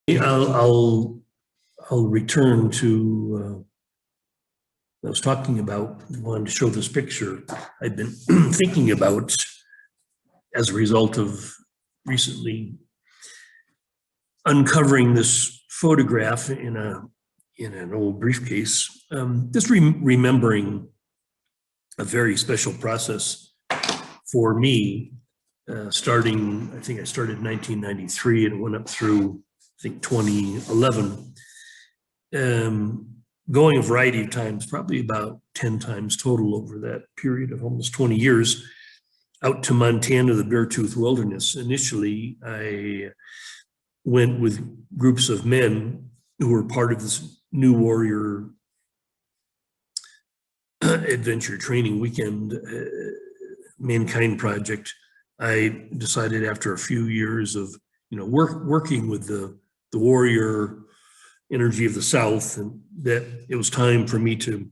I'll return to, I was talking about, wanted to show this picture I've been thinking about as a result of recently uncovering this photograph in an old briefcase. Just remembering a very special process for me, starting, I think I started in 1993 and went up through, I think, 2011. Going a variety of times, probably about 10 times total over that period of almost 20 years, out to Montana, the Beartooth Wilderness. Initially, I went with groups of men who were part of this New Warrior adventure training weekend mankind project. I decided after a few years of working with the warrior energy of the South, and that it was time for me to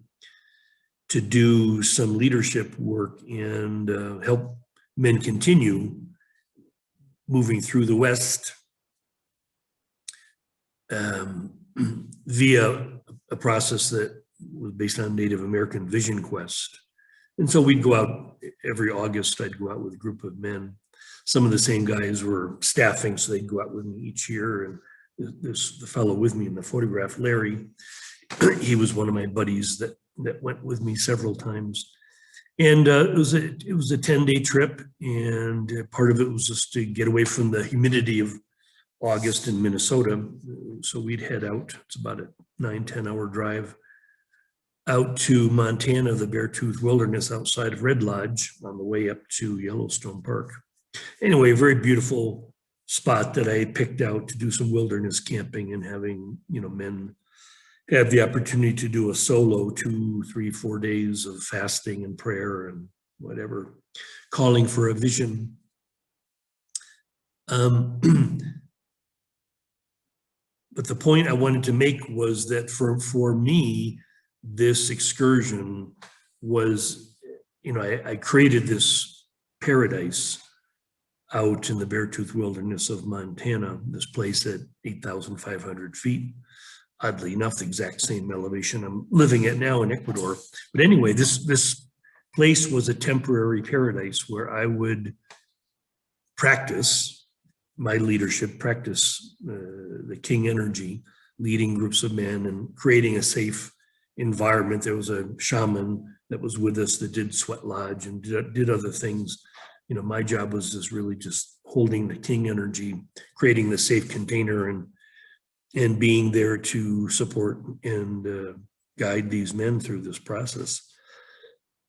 do some leadership work and help men continue moving through the West via a process that was based on Native American Vision Quest. And so we'd go out every August. I'd go out with a group of men. Some of the same guys were staffing, so they'd go out with me each year. And the fellow with me in the photograph, Larry, he was one of my buddies that went with me several times. And it was a 10-day trip, and part of it was just to get away from the humidity of August in Minnesota. So we'd head out. It's about a 9-10 hour drive out to Montana, the Beartooth Wilderness outside of Red Lodge, on the way up to Yellowstone Park. Anyway, a very beautiful spot that I picked out to do some wilderness camping, and having men have the opportunity to do a solo 2, 3, 4 days of fasting and prayer and whatever, calling for a vision. But the point I wanted to make was that for me, this excursion was, I created this paradise out in the Beartooth Wilderness of Montana, this place at 8,500 feet. Oddly enough, the exact same elevation I'm living at now in Ecuador. But anyway, this place was a temporary paradise where I would practice my leadership, practice the king energy, leading groups of men and creating a safe environment. There was a shaman that was with us that did sweat lodge and did other things. My job was just holding the king energy, creating the safe container, and being there to support and guide these men through this process.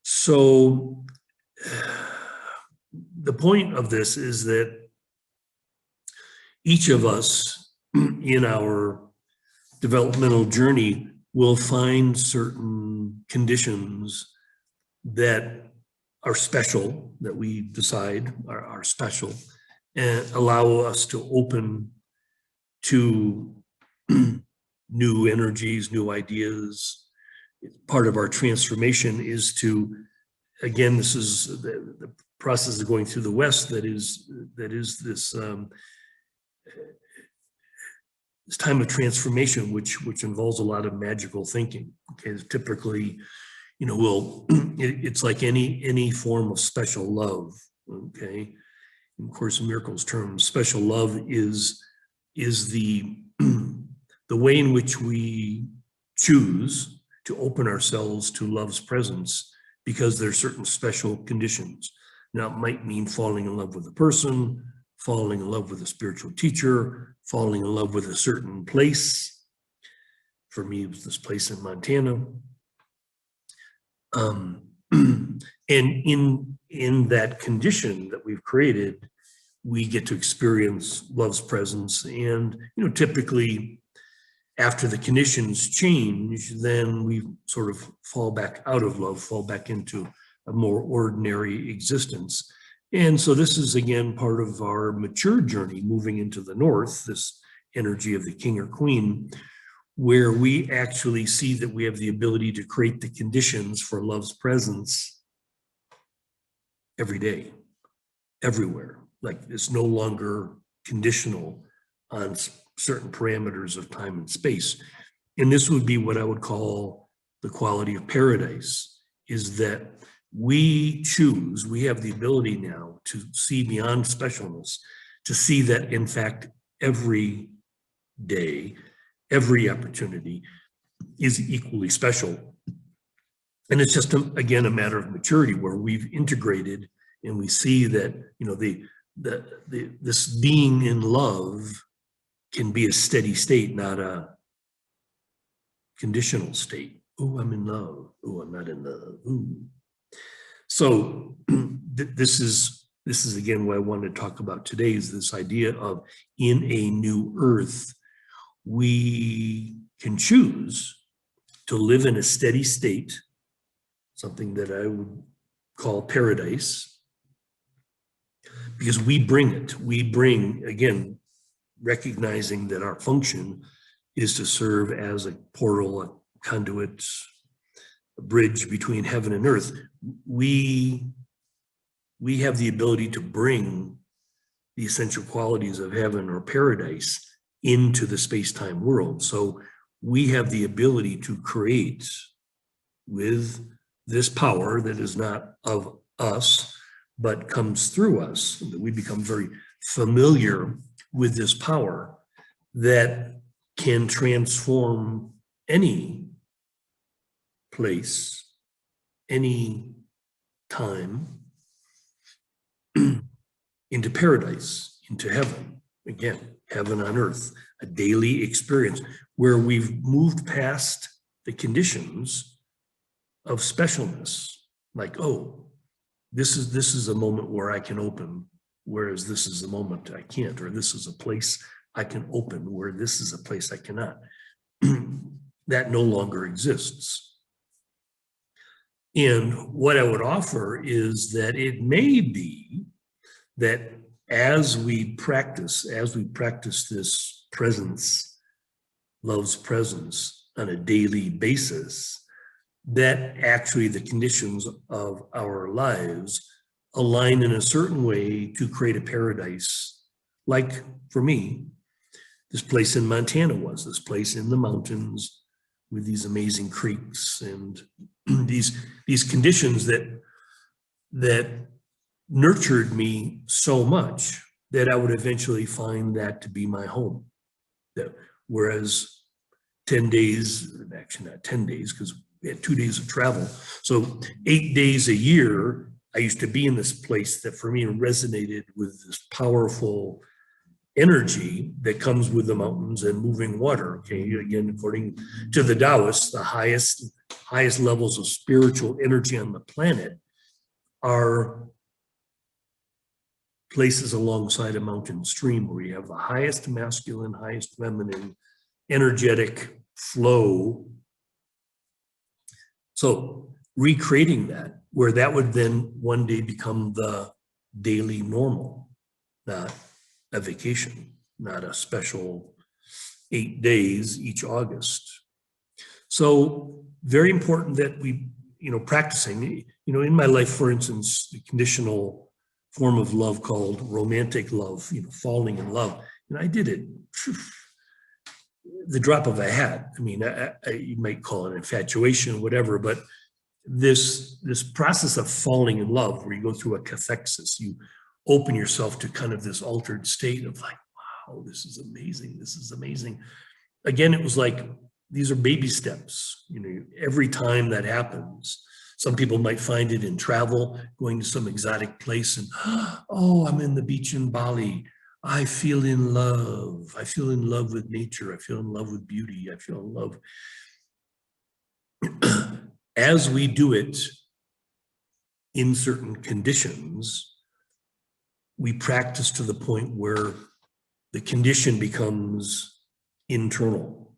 So the point of this is that each of us in our developmental journey will find certain conditions that are special, that we decide are special, and allow us to open to new energies, new ideas. Part of our transformation is to, again, this is the process of going through the West that is this time of transformation, which involves a lot of magical thinking. Okay, typically, it's like any form of special love. Okay, in Course in Miracles terms, special love is the way in which we choose to open ourselves to love's presence, because there's certain special conditions. Now, it might mean falling in love with a person, falling in love with a spiritual teacher, falling in love with a certain place. For me, it was this place in Montana. And in that condition that we've created, we get to experience love's presence. And, typically after the conditions change, then we sort of fall back out of love, fall back into a more ordinary existence. And so this is, again, part of our mature journey, moving into the North, this energy of the king or queen, where we actually see that we have the ability to create the conditions for love's presence every day, everywhere. Like, it's no longer conditional on certain parameters of time and space. And this would be what I would call the quality of paradise, is that we choose, we have the ability now to see beyond specialness, to see that in fact, every day, every opportunity is equally special. And it's just, again, a matter of maturity where we've integrated and we see that, you know, this being in love can be a steady state, not a conditional state. Oh, I'm in love. Oh, I'm not in love. Ooh. So this is again what I wanted to talk about today, is this idea of in a new earth, we can choose to live in a steady state, something that I would call paradise, because we bring it. We bring, again, recognizing that our function is to serve as a portal, a conduit, a bridge between heaven and earth. We have the ability to bring the essential qualities of heaven or paradise into the space-time world. So we have the ability to create with this power that is not of us, but comes through us. We become very familiar with this power that can transform any place, any time, into paradise, into heaven. Again, heaven on earth, a daily experience where we've moved past the conditions of specialness. Like, oh, this is a moment where I can open, whereas this is a moment I can't, or this is a place I can open where this is a place I cannot. That no longer exists. And what I would offer is that it may be that as we practice this presence, love's presence on a daily basis, that actually the conditions of our lives align in a certain way to create a paradise. Like for me, this place in Montana was, this place in the mountains with these amazing creeks and these conditions that nurtured me so much that I would eventually find that to be my home. Whereas 10 days, actually not 10 days, because we had 2 days of travel. So 8 days a year, I used to be in this place that for me resonated with this powerful energy that comes with the mountains and moving water. Okay, again, according to the Taoists, the highest levels of spiritual energy on the planet are places alongside a mountain stream where you have the highest masculine, highest feminine, energetic flow. So recreating that, where that would then one day become the daily normal, not a vacation, not a special 8 days each August. So very important that we, practicing, in my life, for instance, the conditional form of love called romantic love, falling in love. And I did it the drop of a hat. I mean, you might call it infatuation, whatever, but this process of falling in love, where you go through a cathexis, you open yourself to kind of this altered state of like, wow, this is amazing. This is amazing. Again, it was like, these are baby steps. Every time that happens, some people might find it in travel, going to some exotic place and, oh, I'm in the beach in Bali. I feel in love. I feel in love with nature. I feel in love with beauty. I feel in love. As we do it in certain conditions, we practice to the point where the condition becomes internal,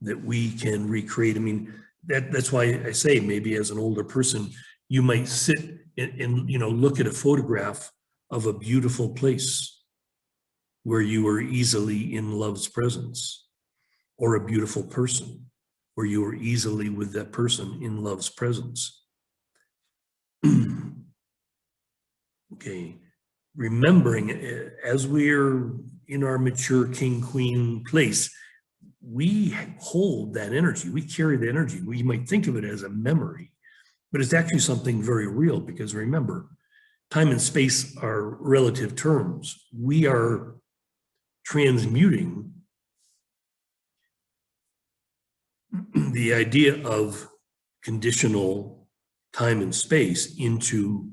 that we can recreate. I mean, that's why I say maybe as an older person, you might sit and look at a photograph of a beautiful place where you were easily in love's presence, or a beautiful person where you were easily with that person in love's presence. Okay, remembering as we're in our mature king, queen place, we hold that energy. We carry the energy. We might think of it as a memory, but it's actually something very real, because remember, time and space are relative terms. We are transmuting the idea of conditional time and space into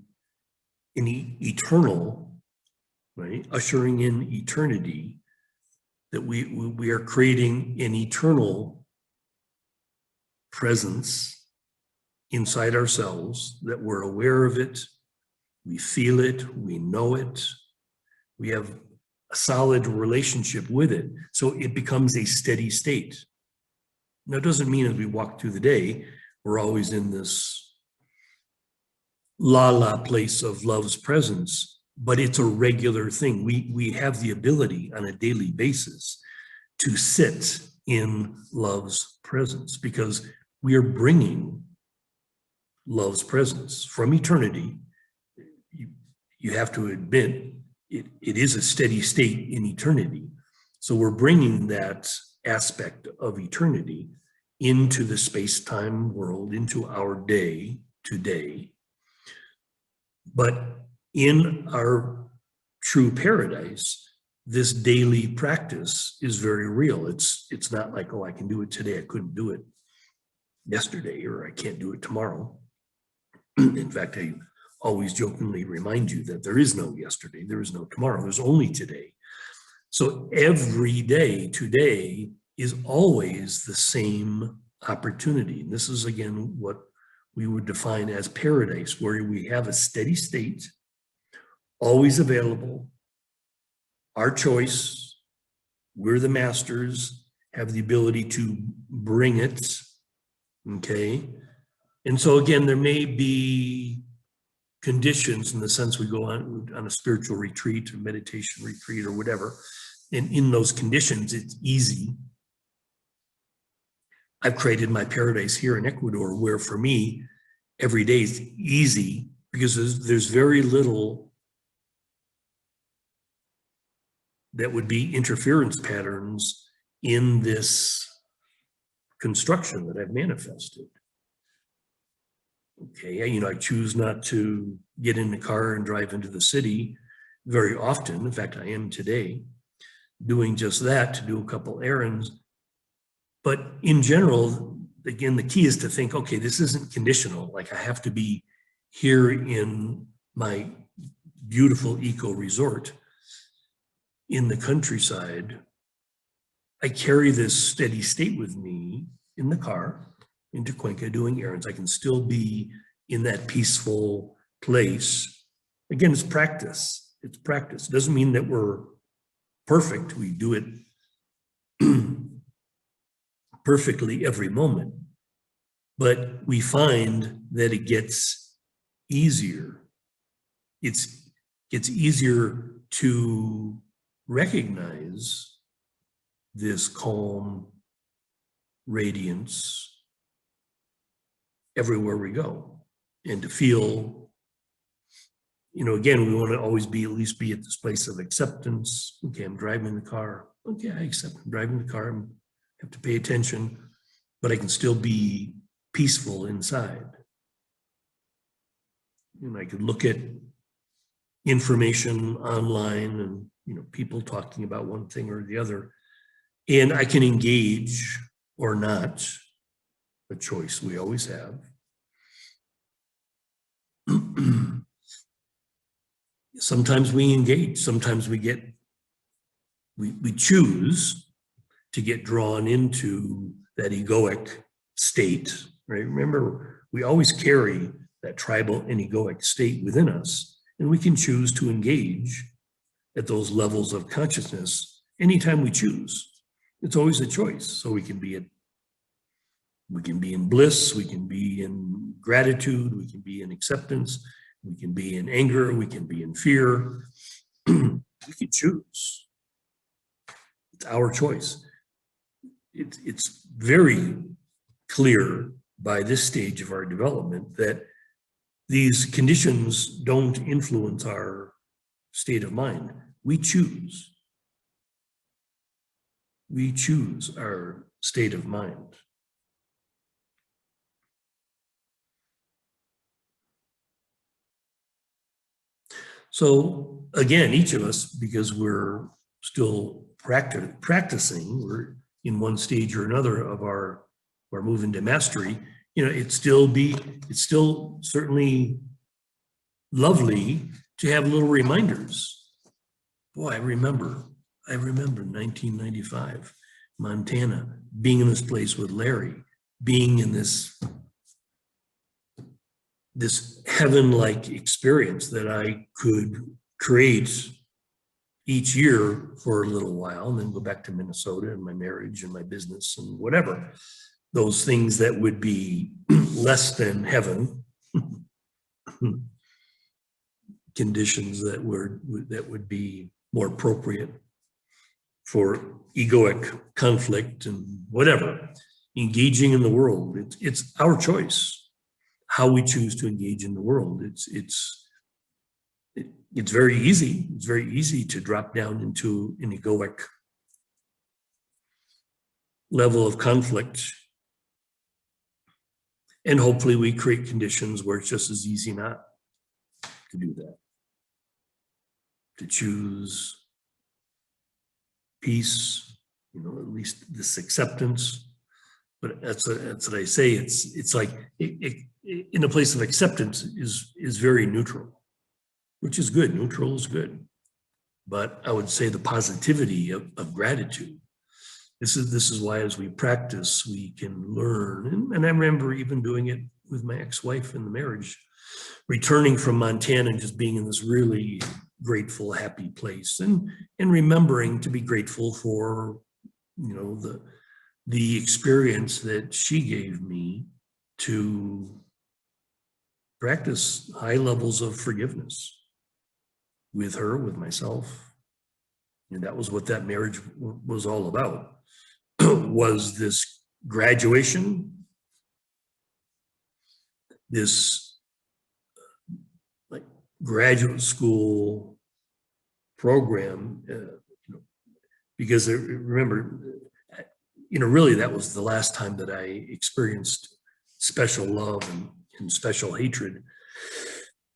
an eternal, right? Ushering in eternity, that we are creating an eternal presence inside ourselves, that we're aware of it, we feel it, we know it, we have a solid relationship with it, so it becomes a steady state. Now, it doesn't mean as we walk through the day, we're always in this la place of love's presence, but it's a regular thing. We have the ability on a daily basis to sit in love's presence, because we are bringing love's presence from eternity. You have to admit, it is a steady state in eternity. So we're bringing that aspect of eternity into the space-time world, into our day today. But in our true paradise, this daily practice is very real. It's not like, oh, I can do it today, I couldn't do it yesterday, or I can't do it tomorrow. In fact, I always jokingly remind you that there is no yesterday, there is no tomorrow, there's only today. So every day today is always the same opportunity. And this is, again, what we would define as paradise, where we have a steady state, always available, our choice, we're the masters, have the ability to bring it, okay? And so again, there may be conditions, in the sense we go on a spiritual retreat or meditation retreat or whatever, and in those conditions, it's easy. I've created my paradise here in Ecuador, where for me, every day is easy, because there's very little that would be interference patterns in this construction that I've manifested. Okay, you know, I choose not to get in the car and drive into the city very often. In fact, I am today doing just that, to do a couple errands. But in general, again, the key is to think, okay, this isn't conditional. Like, I have to be here in my beautiful eco resort in the countryside. I carry this steady state with me in the car into Cuenca doing errands. I can still be in that peaceful place. Again, it's practice. It's practice. It doesn't mean that we're perfect. We do it perfectly every moment, but we find that it gets easier. It's easier to recognize this calm radiance everywhere we go, and to feel, you know, again, we want to always be, at least be at this place of acceptance. Okay, I'm driving the car. Okay, I accept I'm driving the car. I have to pay attention, but I can still be peaceful inside. And I could look at information online and, you know, people talking about one thing or the other, and I can engage or not, a choice we always have. Sometimes we engage, sometimes we choose to get drawn into that egoic state, right? Remember, we always carry that tribal and egoic state within us, and we can choose to engage at those levels of consciousness anytime we choose. It's always a choice. So we can be in bliss, we can be in gratitude, we can be in acceptance, we can be in anger, we can be in fear. We can choose. It's our choice. It's very clear by this stage of our development that these conditions don't influence our state of mind. We choose. We choose our state of mind. So again, each of us, because we're still practicing, we're in one stage or another of our move into mastery, it's still certainly lovely to have little reminders. Boy, I remember 1995, Montana, being in this place with Larry, being in this heaven-like experience that I could create each year for a little while and then go back to Minnesota and my marriage and my business and whatever. Those things that would be less than heaven, conditions that would be more appropriate for egoic conflict and whatever, engaging in the world. It's our choice how we choose to engage in the world. It's very easy. It's very easy to drop down into an egoic level of conflict. And hopefully we create conditions where it's just as easy not to do that. To choose peace, at least this acceptance. But that's what I say. It's like in a place of acceptance is very neutral, which is good. Neutral is good. But I would say the positivity of gratitude. This is why as we practice, we can learn. And I remember even doing it with my ex-wife in the marriage, returning from Montana and just being in this really grateful, happy place, and remembering to be grateful for, the experience that she gave me to practice high levels of forgiveness with her, with myself. And that was what that marriage was all about, was this graduation, this like graduate school program, because remember, really that was the last time that I experienced special love and special hatred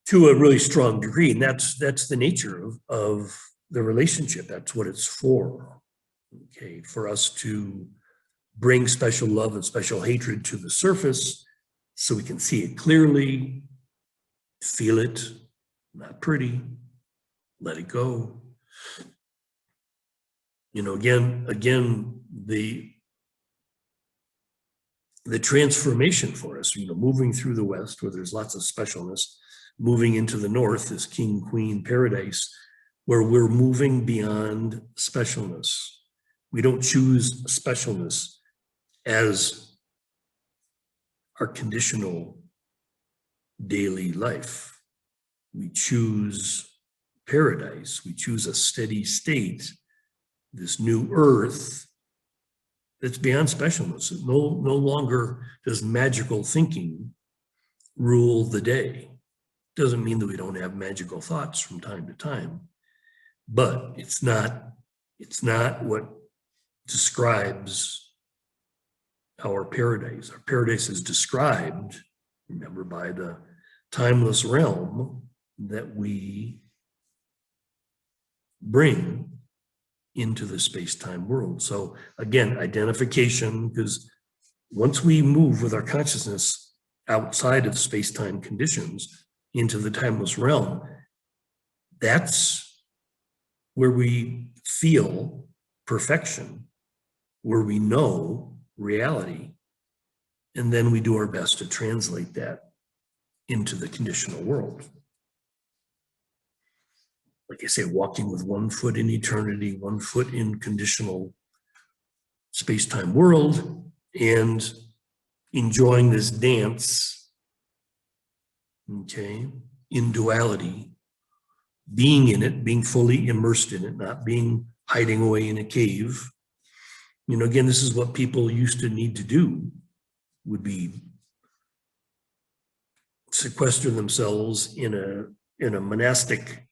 to a really strong degree. And that's the nature of the relationship. That's what it's for. Okay, for us to bring special love and special hatred to the surface so we can see it clearly, feel it, not pretty, let it go. Again, the transformation for us, moving through the West where there's lots of specialness, moving into the North, this king, queen paradise, where we're moving beyond specialness. We don't choose specialness as our conditional daily life. We choose paradise. We choose a steady state, this new earth that's beyond specialness. No longer does magical thinking rule the day. Doesn't mean that we don't have magical thoughts from time to time, but it's not what describes our paradise. Our paradise is described, remember, by the timeless realm that we bring into the space-time world. So again, identification, because once we move with our consciousness outside of space-time conditions into the timeless realm, that's where we feel perfection, where we know reality, and then we do our best to translate that into the conditional world. Like I say, walking with one foot in eternity, one foot in conditional space-time world, and enjoying this dance, okay, in duality, being in it, being fully immersed in it, not being hiding away in a cave. Again, this is what people used to need to do, would be sequester themselves in a monastic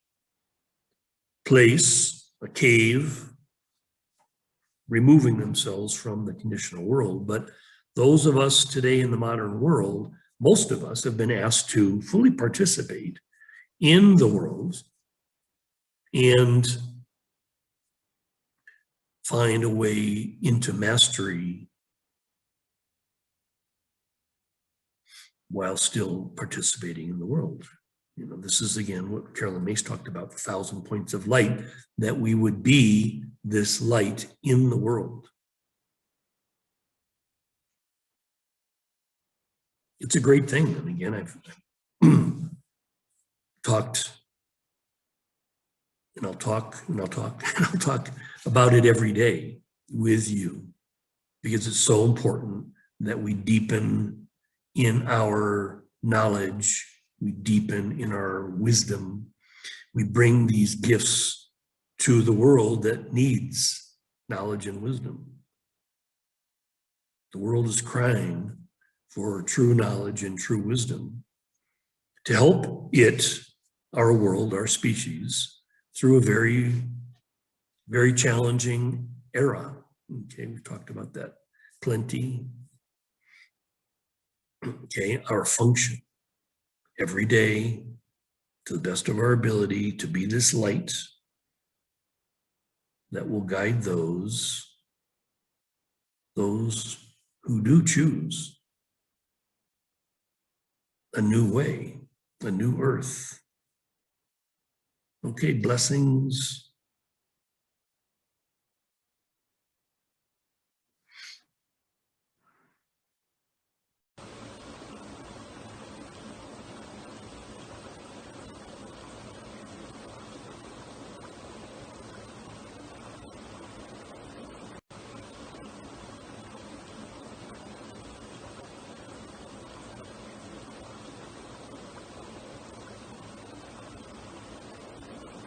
place, a cave, removing themselves from the conditional world. But those of us today in the modern world, most of us have been asked to fully participate in the world and find a way into mastery while still participating in the world. You know, this is again what Carolyn Mace talked about, the 1,000 points of light, that we would be this light in the world. It's a great thing. And again, I've talked, and I'll talk, and I'll talk, and I'll talk about it every day with you, because it's so important that we deepen in our knowledge, we deepen in our wisdom, we bring these gifts to the world that needs knowledge and wisdom. The world is crying for true knowledge and true wisdom to help it, our world, our species, through a very, very challenging era. Okay, we talked about that plenty. Okay, our function every day to the best of our ability to be this light that will guide those who do choose a new way, a new earth. Okay, blessings